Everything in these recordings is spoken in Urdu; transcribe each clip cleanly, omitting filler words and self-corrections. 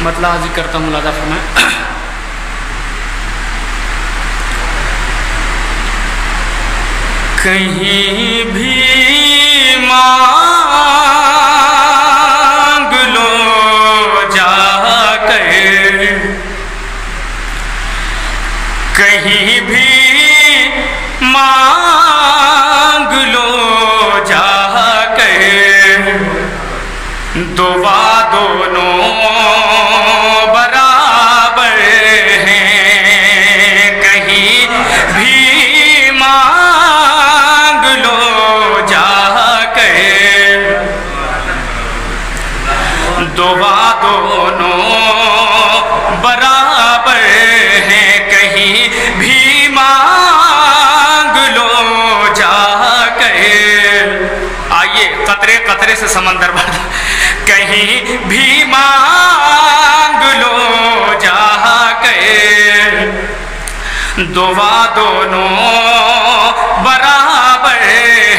مطلع حاضر کرتا ہوں، ملاحظہ فرمائیں۔ کہیں بھی مانگ لو جا کر، کہیں بھی مانگ لو جا کر، دعا دونوں برابر ہیں، کہیں بھی مانگ لو جا کر، دعا دونوں برابر ہیں، کہیں بھی مانگ لو جا کر۔ آئیے قطرے قطرے سے سمندر بھر، کہیں بھی مانگ لو جا کر، دعا دونوں برابر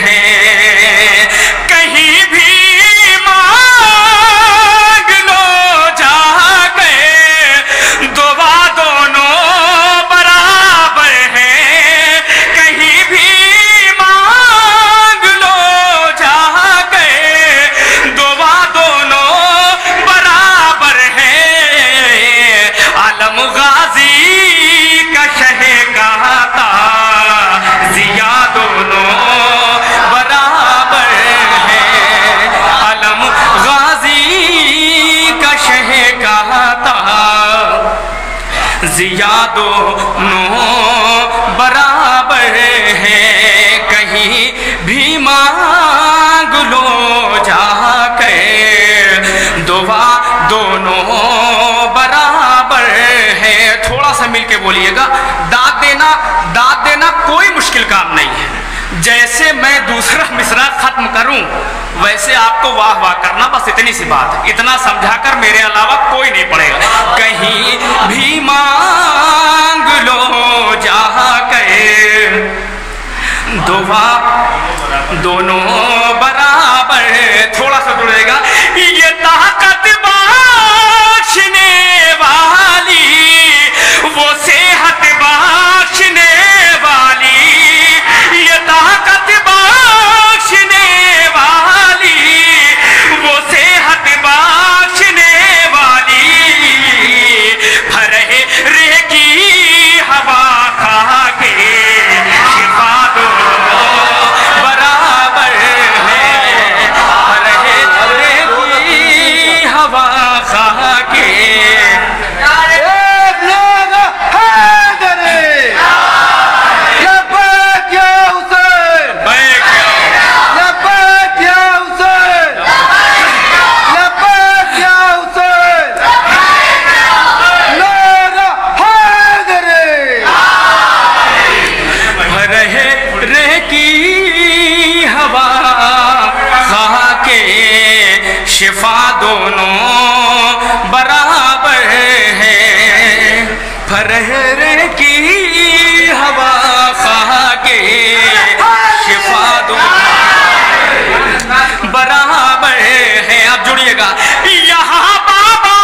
ہیں، کہیں بھی مانگ لو جا کر، دعا دونوں برابر ہیں، کہیں بھی مانگ لو جا کر، دعا دونوں برابر ہیں۔ عالم غازی کا شہ کہتا ضیا دونوں برابر ہیں، عالم غازی کا شہ کہتا ضیا دونوں برابر ہیں، کہیں بھی مانگ لو جا کر، دعا دونوں برابر ہیں۔ تھوڑا سا مل کے بولیے گا، داد دینا کوئی مشکل کام نہیں ہے، جیسے میں دوسرا مصرع ختم کروں ویسے آپ کو واہ واہ کرنا، بس اتنی سی بات ہے، اتنا سمجھا کر میرے علاوہ کوئی نہیں پڑے گا۔ کہیں بھی مانگ لو جا کر، دعا دونوں برابر، تھوڑا سا جڑے گا، یہ طاقت بخشنے والی، وہ صحت بخشنے والی، یہ طاقت بخشنے والی، وہ صحت بخشنے والی، ہرے رے کی ہوا کھا کے شفا دونوں برابر ہیں، ہرے رے کی ہوا کھا کے شفا دونوں برابر ہیں، فرہر کی ہوا خواہ کے شفا دونوں برابر ہیں۔ اب جڑیے گا، یہاں بابا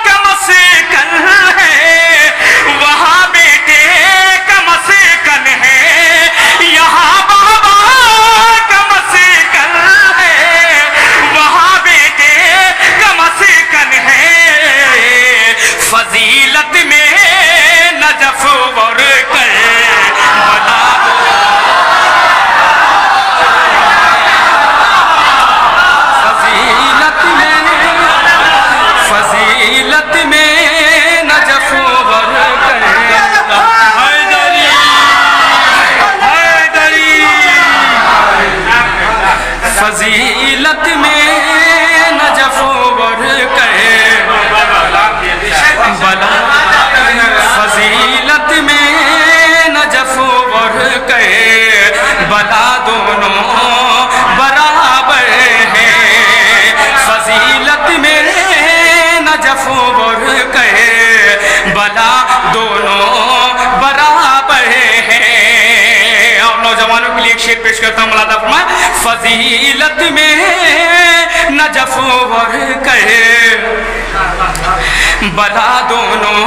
کا مسکن ہے، وہاں بیٹے کا مسکن ہے، یہاں بابا کا مسکن ہے، وہاں بیٹے کا مسکن ہے، فضیلت میں نجف ور کر بلا فضیلت میں نجف ور کر حیدری حیدری، فضیلت میں نجف ور کر بلا، فضیلت میں نجف ور کر بلا دونوں برابر ہیں، فضیلت میں نجف ور کر بلا دونوں برابر ہیں۔ اور نوجوانوں کے لیے ایک شعر پیش کرتا ہوں، ملاحظہ فرمائیں، فضیلت میں نجف ور کر بلا دونوں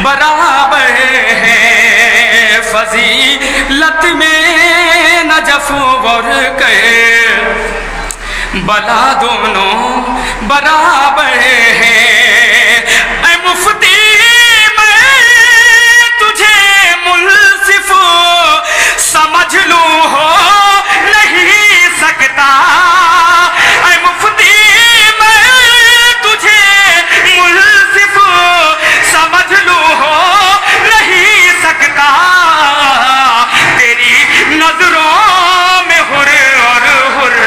برابر ہیں، فضیلت میں نجف اور بلا دونوں برابر ہیں۔ اے مفتی میں تجھے منصف سمجھ لوں ہو نہیں سکتا، اے مفتی میں تجھے منصف سمجھ لوں ہو نہیں سکتا، تیری نظروں میں حر اور حر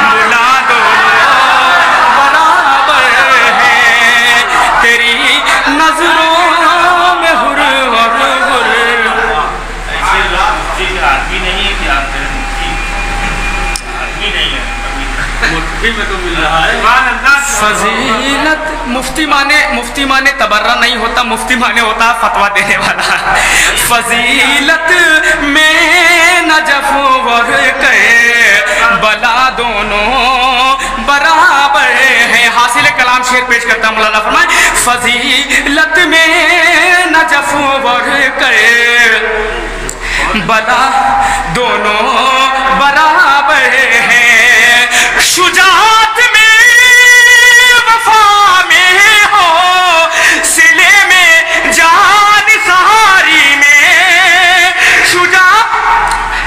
ملا دونوں برابر ہیں، تیری نظروں میں حر اور حر۔ ایسے لوگ مفتی کے آدمی نہیں ہے کہ آپ آدمی نہیں ہے، مفتی میں تو مل رہا ہے فضیلت۔ مفتی مانے تبرہ نہیں ہوتا، مفتی مانے ہوتا فتویٰ دینے والا۔ فضیلت میں نجف اور بلا دونوں برابر ہیں۔ حاصل کلام شعر پیش کرتا مولانا فرمائے، فضیلت میں نجف اور بلا دونوں برابر ہیں، شجاعت میں وفا میں ہو سلے میں جان سہاری میں،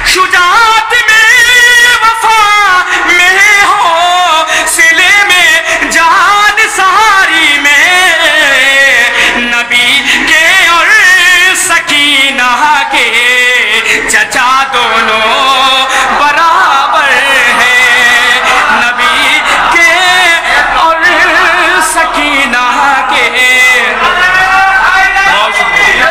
شجاعت میں وفا میں ہو سلے میں جان سہاری میں، نبی کے اور سکینہ کے چچا دونوں برابر ہیں، نبی کے اور سکینہ کے۔ بہت شکریہ۔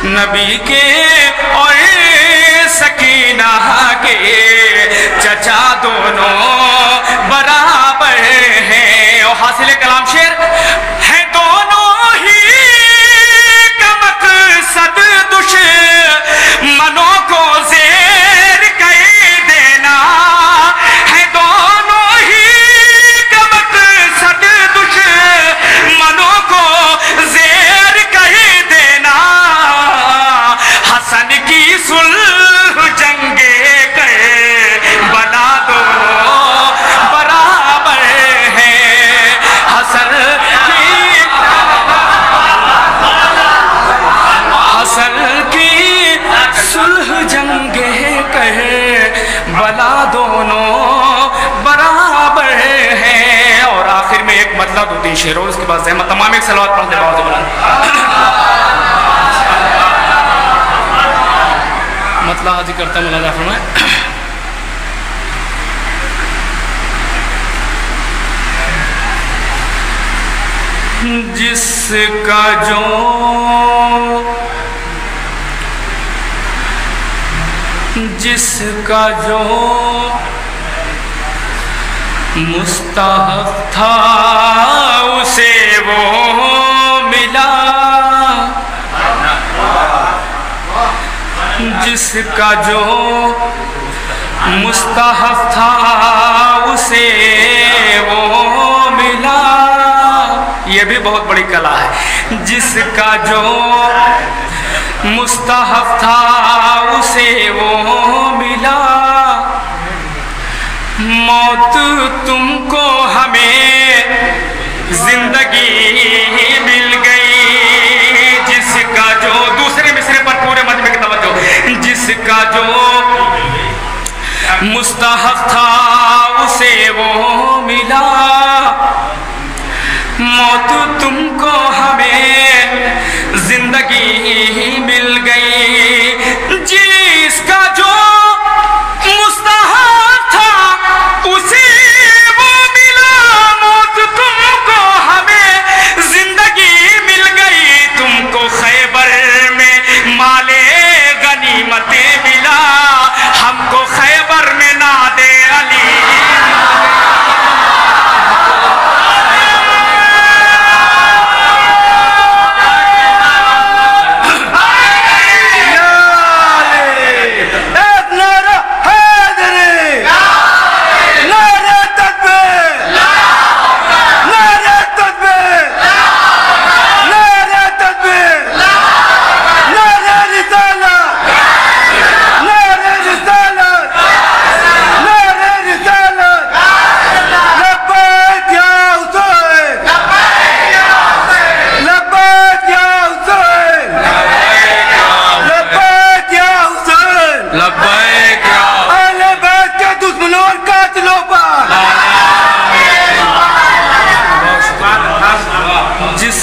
نبی کے اور سکینہ کے چچا دونوں برابر ہیں۔ اور حاصل کلام شعر ہے، دونوں ہی کا مقصد دشمنوں کو زیر کر دینا، ہے دونوں ہی کا مقصد دشمنوں کو زیر کر دینا، حسن کی صلح جنگے کر بلا دونوں برابر ہیں، حسن کی صلح جنگے کر بلا دونوں برابر ہیں۔ اور آخر میں ایک مطلب دو تین شعر اور اس کے بعد زحمت تمام ایک صلوات پڑھ دے باوجہ بلند۔ مطلب حاضر کرتا ہے مولانا فرمائے، جس کا جو مستحق تھا اسے وہ ملا، جس کا جو مستحق تھا اسے وہ ملا۔ یہ بھی بہت بڑی کلا ہے، جس کا جو مستحق تھا اسے وہ ملا، موت تم کو ہمیں زندگی مل گئی، جس کا جو دوسرے مصرے پر پورے مجمع کی توجہ، جس کا جو مستحق تھا اسے وہ ملا، موت تم کو ہمیں زندگی مل گئی، جس کا جو مستحق تھا اسے وہ ملا، موت تم کو ہمیں زندگی مل گئی، تم کو خیبر میں مال غنیمتیں ملا، ہم کو خیبر میں ناد علی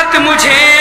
حق مجھے